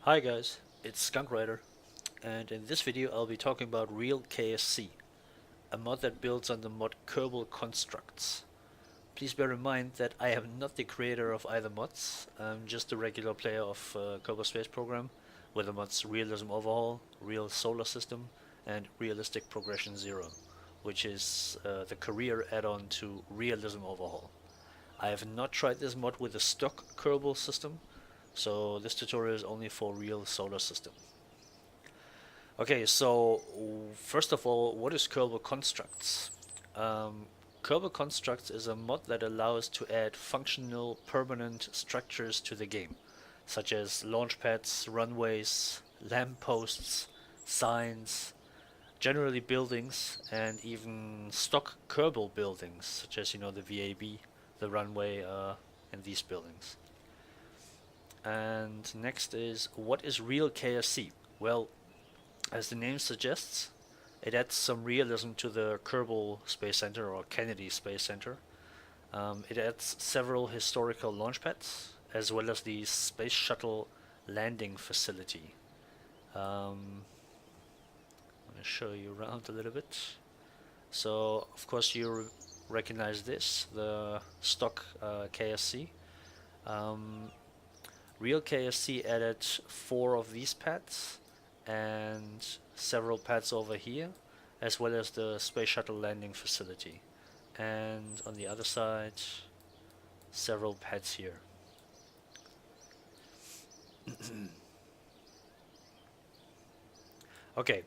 Hi guys, it's Skunk Rider, and in this video I'll be talking about Real KSC, a mod that builds on the mod Kerbal Konstructs. Please bear in mind that I am not the creator of either mods, I'm just a regular player of Kerbal Space Program with the mods Realism Overhaul, Real Solar System, and Realistic Progression Zero, which is the career add-on to Realism Overhaul. I have not tried this mod with the stock Kerbal system, so this tutorial is only for real solar system. Okay, so first of all, what is Kerbal Constructs? Um, Kerbal Constructs is a mod that allows to add functional permanent structures to the game, such as launch pads, runways, lampposts, signs, generally buildings, and even stock Kerbal buildings, such as the VAB, the runway, and these buildings. And next is, what is Real KSC? Well, as the name suggests, it adds some realism to the Kerbal Space Center or Kennedy Space Center. It adds several historical launch pads, as well as the Space Shuttle landing facility. I'm going to show you around a little bit. So, of course, you recognize this, the stock KSC. Real KSC added 4 of these pads and several pads over here, as well as the Space Shuttle landing facility. And on the other side, several pads here. Okay,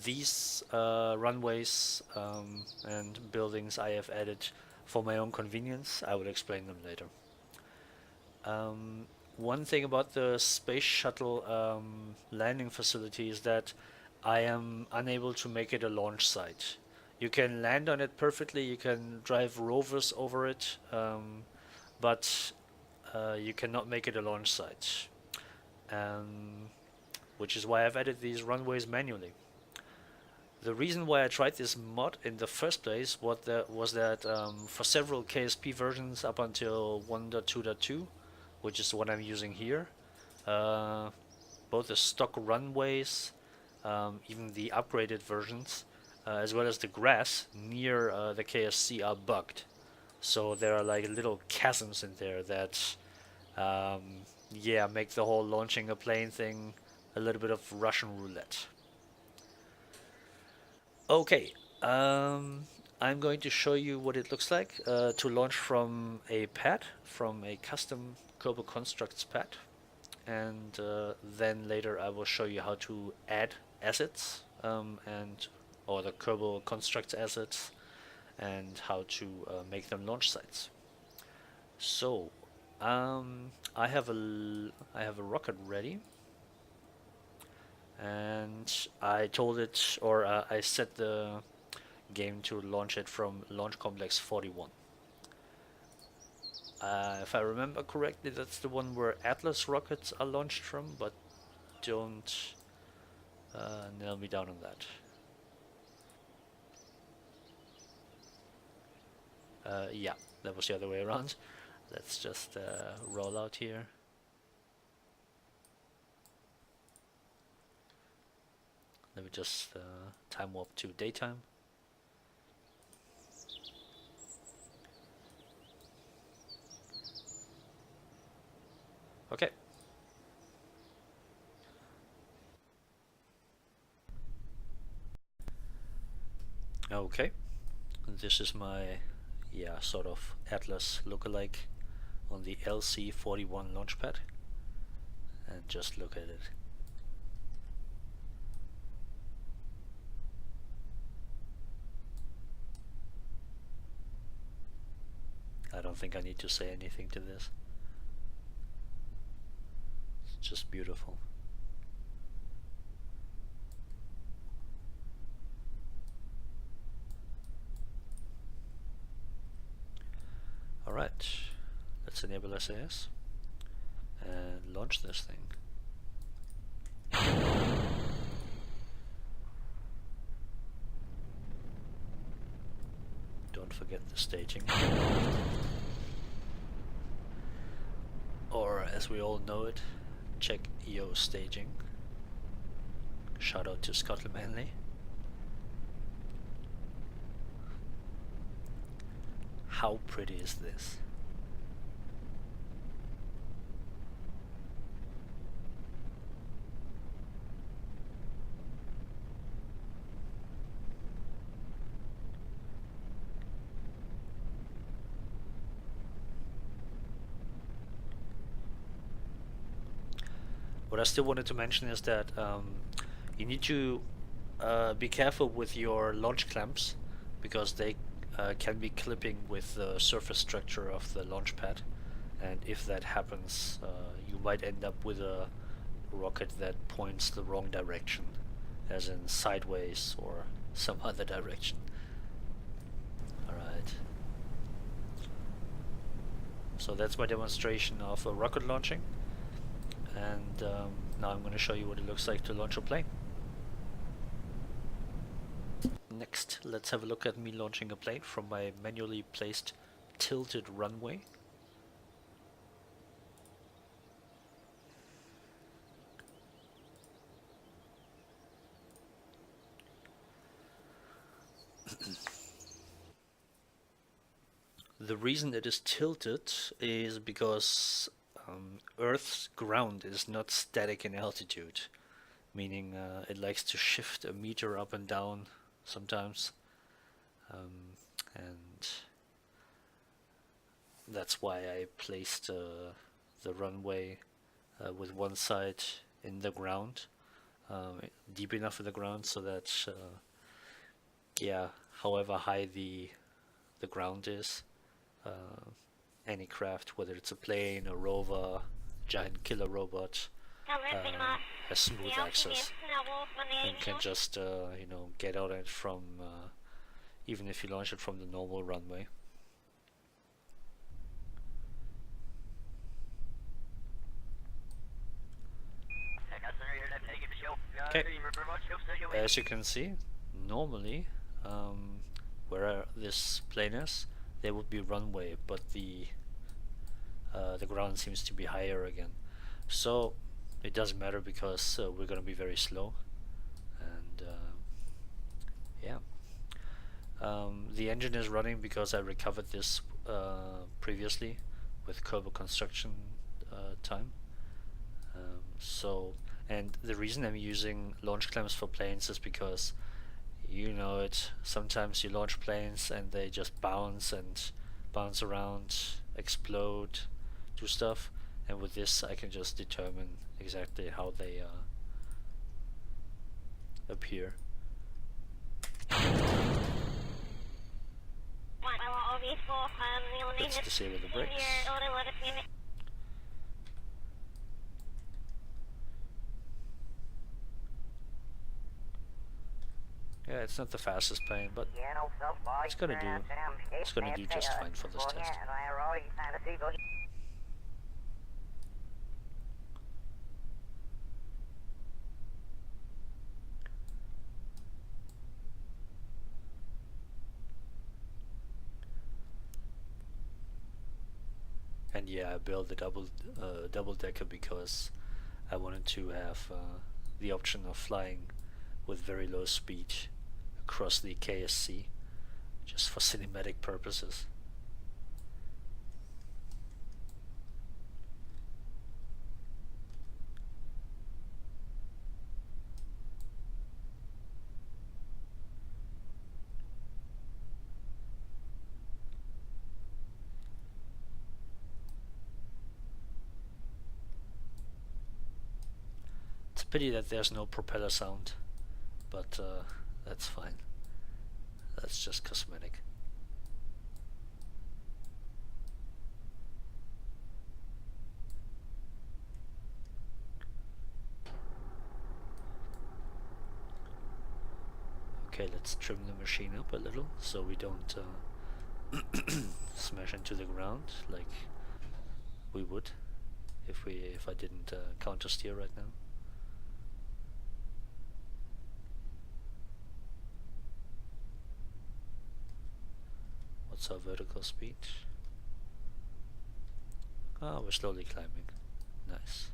these runways and buildings I have added for my own convenience. I will explain them later. One thing about the Space Shuttle landing facility is that I am unable to make it a launch site. You can land on it perfectly, you can drive rovers over it, but you cannot make it a launch site. Which is why I've added these runways manually. The reason why I tried this mod in the first place was that for several KSP versions up until 1.2.2, which is what I'm using here, both the stock runways, even the upgraded versions, as well as the grass near the KSC are bugged. So there are like little chasms in there that, yeah, make the whole launching a plane thing a little bit of Russian roulette. Okay, I'm going to show you what it looks like to launch from a pad, from a custom Kerbal Constructs pad, and then later I will show you how to add assets or the Kerbal Constructs assets and how to make them launch sites. So I have a rocket ready. And I told it, or I set the game to launch it from Launch Complex 41. If I remember correctly, that's the one where Atlas rockets are launched from, but don't nail me down on that. Yeah, that was the other way around. Let's just roll out here. Let me just time warp to daytime. Okay. Okay. This is my, yeah, sort of Atlas lookalike on the LC-41 launchpad. And just look at it. I don't think I need to say anything to this. It's just beautiful. Alright, let's enable SAS and launch this thing. Don't forget the staging. Or as we all know it, check EO staging. Shout out to Scotland Manley. How pretty is this? What I still wanted to mention is that you need to be careful with your launch clamps, because they can be clipping with the surface structure of the launch pad, and if that happens, you might end up with a rocket that points the wrong direction, as in sideways or some other direction. Alright. So that's my demonstration of rocket launching. And now I'm going to show you what it looks like to launch a plane. Next, let's have a look at me launching a plane from my manually placed tilted runway. The reason it is tilted is because Earth's ground is not static in altitude, meaning it likes to shift a meter up and down sometimes, and that's why I placed the runway with one side in the ground, deep enough in the ground so that yeah, however high the ground is, any craft, whether it's a plane, a rover, giant killer robot, has smooth access and can just you know, get out it from even if you launch it from the normal runway. Okay, as you can see, normally where this plane is, there would be runway, but the ground seems to be higher again. So it doesn't matter, because we're going to be very slow, and yeah. The engine is running because I recovered this previously with Kerbal Construction time. And the reason I'm using launch clamps for planes is because, you know it, sometimes you launch planes and they just bounce around, explode, do stuff, and with this I can just determine exactly how they appear. Let's disable the brakes. Yeah, it's not the fastest plane, but it's gonna do just fine for this test. And yeah, I built a double decker because I wanted to have the option of flying with very low speed across the KSC, just for cinematic purposes. It's a pity that there's no propeller sound, but that's fine. That's just cosmetic. Okay, let's trim the machine up a little so we don't smash into the ground like we would if I didn't counter steer right now. What's our vertical speed? Ah, we're slowly climbing. Nice.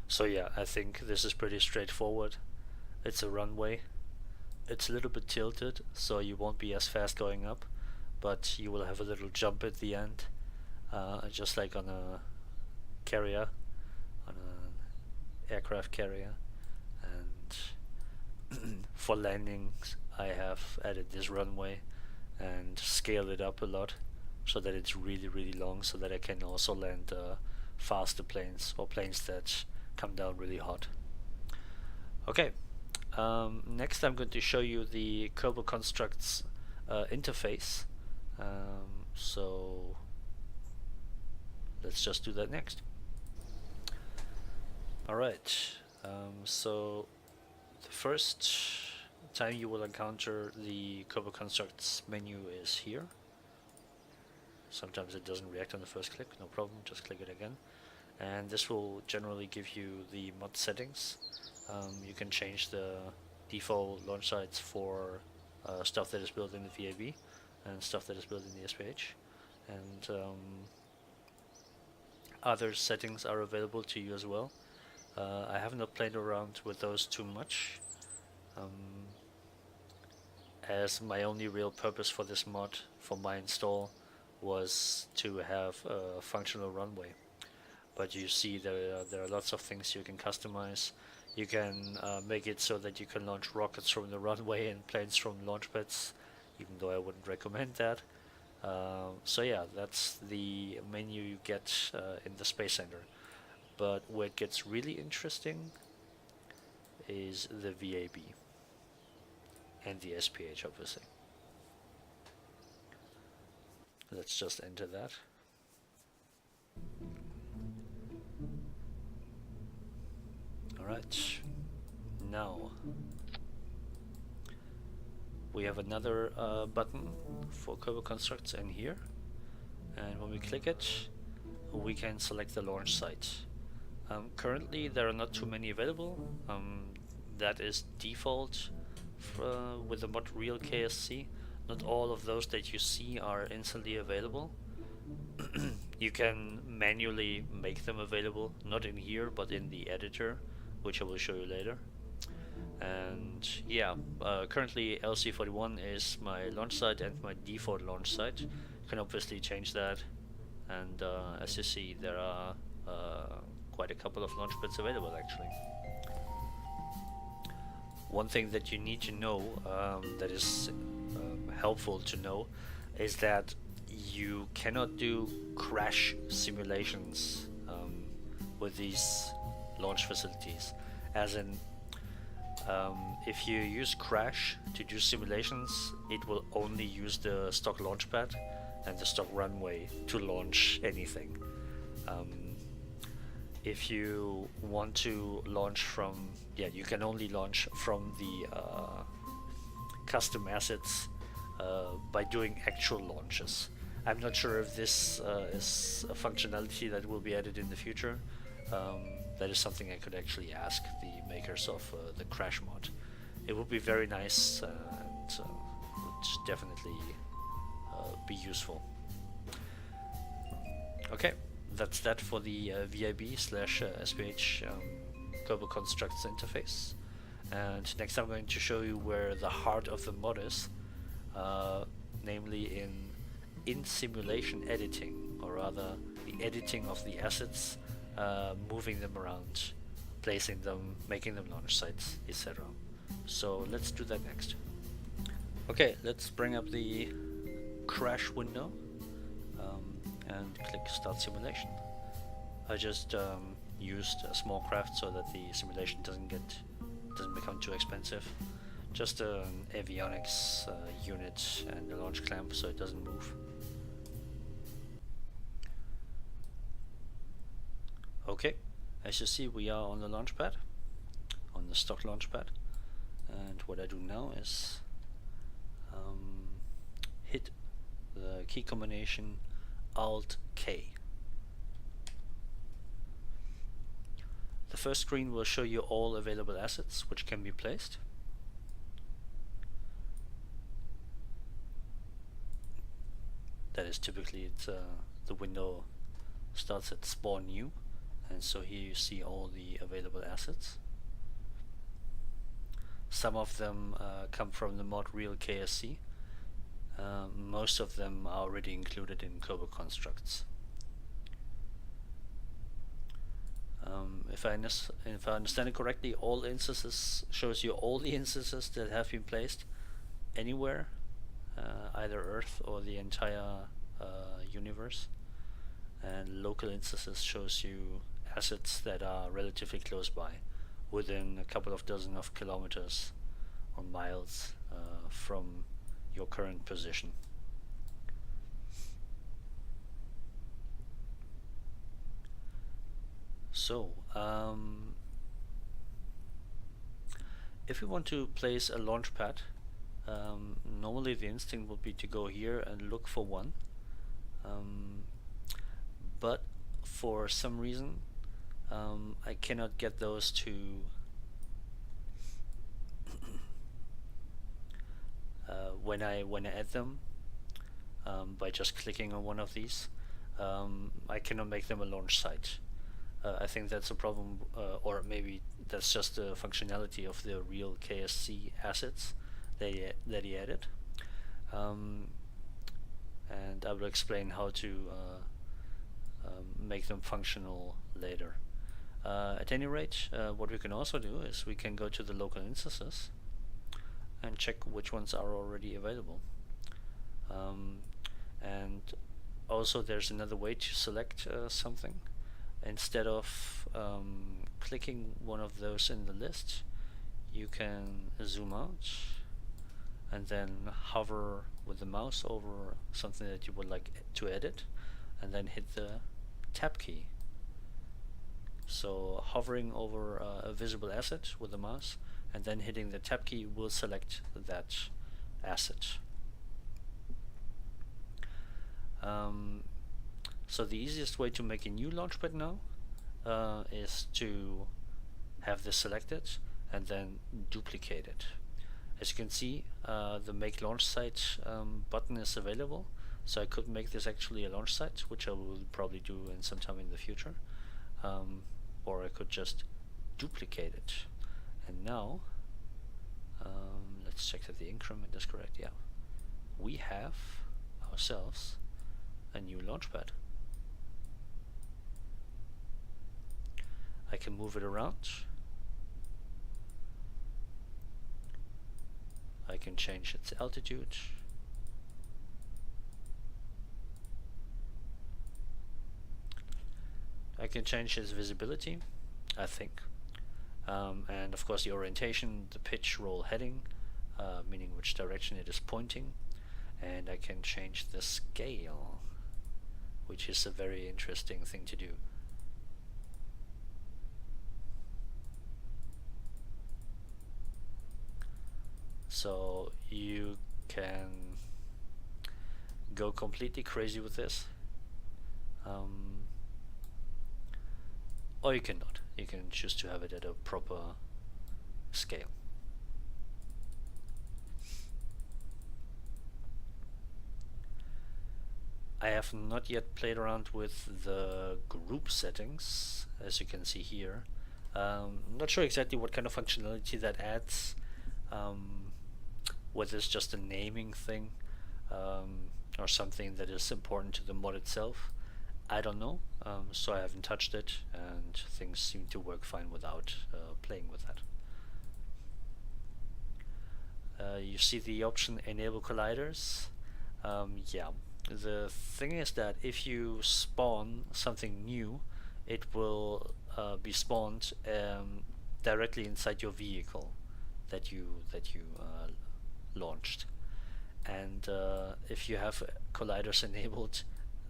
So yeah, I think this is pretty straightforward. It's a runway. It's a little bit tilted, so you won't be as fast going up, but you will have a little jump at the end, just like on a carrier, on an aircraft carrier. And for landings, I have added this runway and scaled it up a lot so that it's really, really long, so that I can also land faster planes, or planes that come down really hot. Okay, next I'm going to show you the Kerbal Konstructs interface. So let's just do that next. Alright, so the first time you will encounter the Kerbal Konstructs menu is here. Sometimes it doesn't react on the first click, no problem, just click it again. And this will generally give you the mod settings. You can change the default launch sites for stuff that is built in the VAB and stuff that is built in the SPH. And other settings are available to you as well. I have not played around with those too much, as my only real purpose for this mod, for my install, was to have a functional runway. But you see there are lots of things you can customize. You can make it so that you can launch rockets from the runway and planes from launch pads, even though I wouldn't recommend that. So yeah, that's the menu you get in the Space Center. But where it gets really interesting is the VAB and the SPH, obviously. Let's just enter that. Alright, now we have another button for Kerbal Konstructs in here, and when we click it, we can select the launch site. Currently there are not too many available. That is default with the mod Real KSC. Not all of those that you see are instantly available. You can manually make them available, not in here but in the editor, which I will show you later. And yeah, currently LC41 is my launch site and my default launch site. You can obviously change that, and as you see, there are quite a couple of launch pads available actually. One thing that you need to know, that is helpful to know, is that you cannot do crash simulations with these launch facilities. As in, if you use crash to do simulations, it will only use the stock launch pad and the stock runway to launch anything. If you want to launch from, you can only launch from the custom assets by doing actual launches. I'm not sure if this is a functionality that will be added in the future. That is something I could actually ask the makers of the Crash mod. It would be very nice and would definitely be useful. Okay, that's that for the VIB/SPH Kerbal Konstructs interface. And next I'm going to show you where the heart of the mod is, namely in simulation editing, or rather the editing of the assets, moving them around, placing them, making them launch sites, etc. So let's do that next. Okay, let's bring up the crash window and click Start Simulation. I just used a small craft so that the simulation doesn't become too expensive. Just an avionics unit and a launch clamp so it doesn't move. Okay, as you see, we are on the launch pad, on the stock launch pad, and what I do now is hit the key combination Alt K. The first screen will show you all available assets which can be placed. That is typically the window starts at spawn new, and so here you see all the available assets. Some of them come from the mod Real KSC. Most of them are already included in Kerbal Konstructs. If I understand it correctly, all instances shows you all the instances that have been placed anywhere, either Earth or the entire universe, and local instances shows you assets that are relatively close by, within a couple of dozen of kilometers or miles from your current position. So, if we want to place a launch pad, normally the instinct would be to go here and look for one, but for some reason I cannot get those to when I add them by just clicking on one of these. I cannot make them a launch site. I think that's a problem, or maybe that's just the functionality of the Real KSC assets that he added. And I will explain how to make them functional later. At any rate, what we can also do is we can go to the local instances and check which ones are already available. And also there's another way to select something. Instead of clicking one of those in the list, you can zoom out and then hover with the mouse over something that you would like to edit, and then hit the tab key. So hovering over a visible asset with the mouse and then hitting the tab key will select that asset. So the easiest way to make a new launchpad now is to have this selected and then duplicate it. As you can see, the make launch site button is available, so I could make this actually a launch site, which I will probably do in some time in the future, or I could just duplicate it. And now let's check that the increment is correct. Yeah, we have ourselves a new launchpad. I can move it around. I can change its altitude. I can change its visibility, I think. And of course the orientation, the pitch, roll, heading, meaning which direction it is pointing. And I can change the scale, which is a very interesting thing to do. So you can go completely crazy with this, or you cannot. You can choose to have it at a proper scale. I have not yet played around with the group settings, as you can see here. I'm not sure exactly what kind of functionality that adds. Whether it's just a naming thing or something that is important to the mod itself, I don't know. So I haven't touched it, and things seem to work fine without playing with that. You see the option enable colliders. Yeah, the thing is that if you spawn something new, it will be spawned directly inside your vehicle that you launched, and if you have colliders enabled,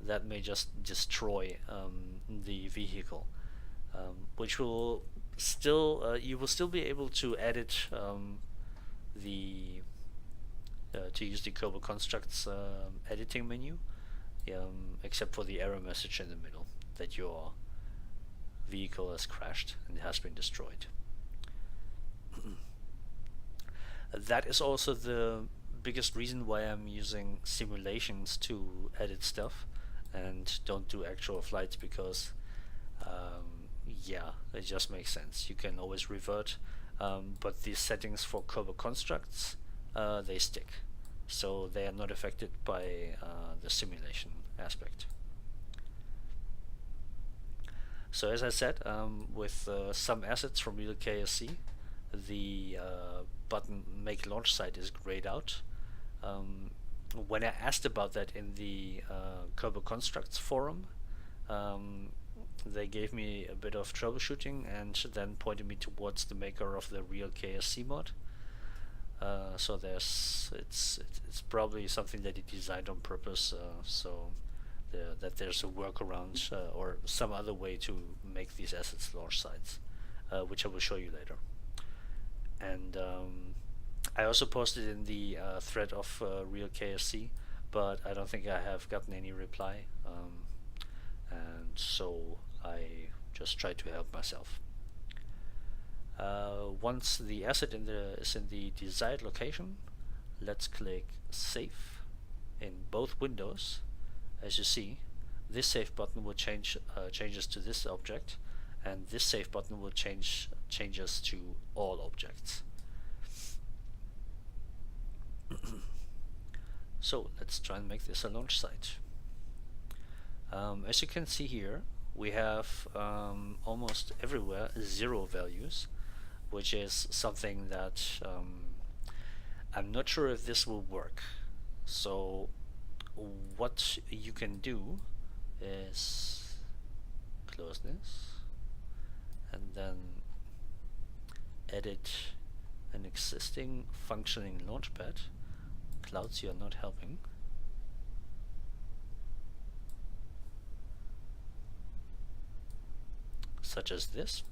that may just destroy the vehicle, which will still you will still be able to edit to use the Kerbal Constructs editing menu, except for the error message in the middle that your vehicle has crashed and it has been destroyed. That is also the biggest reason why I'm using simulations to edit stuff and don't do actual flights, because yeah, it just makes sense. You can always revert, but these settings for Kerbal Constructs, they stick, so they are not affected by the simulation aspect. So as I said, with some assets from Real KSC, the button Make Launch Site is grayed out. When I asked about that in the Kerbal Constructs forum, they gave me a bit of troubleshooting and then pointed me towards the maker of the Real KSC mod. So it's probably something that he designed on purpose, so that there's a workaround or some other way to make these assets launch sites, which I will show you later. And I also posted in the thread of Real KSC, but I don't think I have gotten any reply, and so I just try to help myself. Once the asset is in the desired location, let's click Save in both windows. As you see, this Save button will changes to this object, and this Save button will changes to all objects. So let's try and make this a launch site. As you can see here, we have almost everywhere 0 values, which is something that I'm not sure if this will work. So what you can do is close this and then edit an existing functioning launchpad. Clouds, you are not helping. Such as this,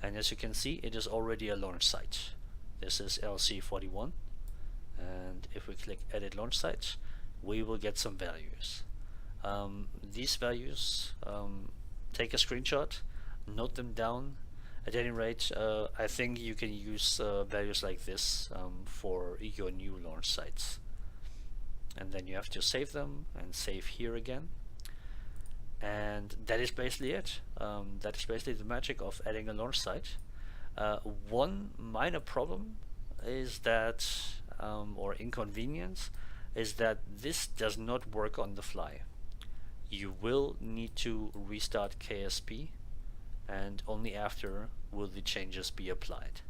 and as you can see, it is already a launch site. This is LC41, and if we click Edit Launch Site, we will get some values. These values, take a screenshot, note them down. At any rate, I think you can use values like this for your new launch sites. And then you have to save them and save here again. And that is basically it. That is basically the magic of adding a launch site. One minor problem is that, or inconvenience, is that this does not work on the fly. You will need to restart KSP, and only after will the changes be applied.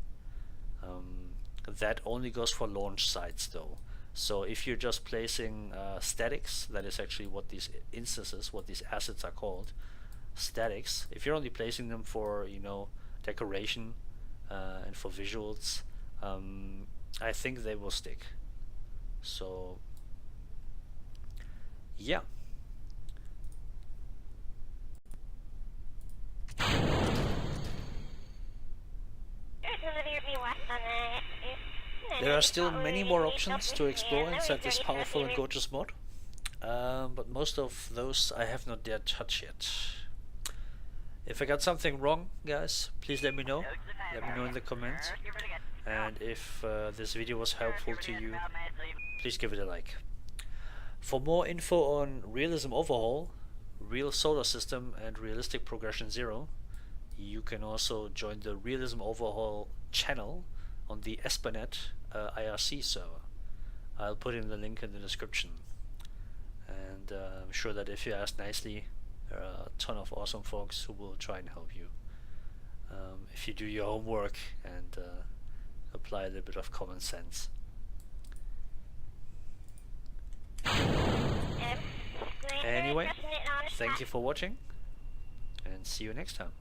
That only goes for launch sites though. So if you're just placing statics, that is actually what these instances, what these assets are called, statics. If you're only placing them for, you know, decoration and for visuals, I think they will stick. So yeah. There are still many more options to explore inside this powerful and gorgeous mod, but most of those I have not dared touch yet. If I got something wrong, guys, please let me know. Let me know in the comments. And if this video was helpful to you, please give it a like. For more info on Realism Overhaul, Real Solar System, and Realistic Progression 0, you can also join the Realism Overhaul channel on the Espannet IRC server. I'll put in the link in the description. And I'm sure that if you ask nicely, there are a ton of awesome folks who will try and help you. If you do your homework and apply a little bit of common sense. Anyway, thank you for watching, and see you next time.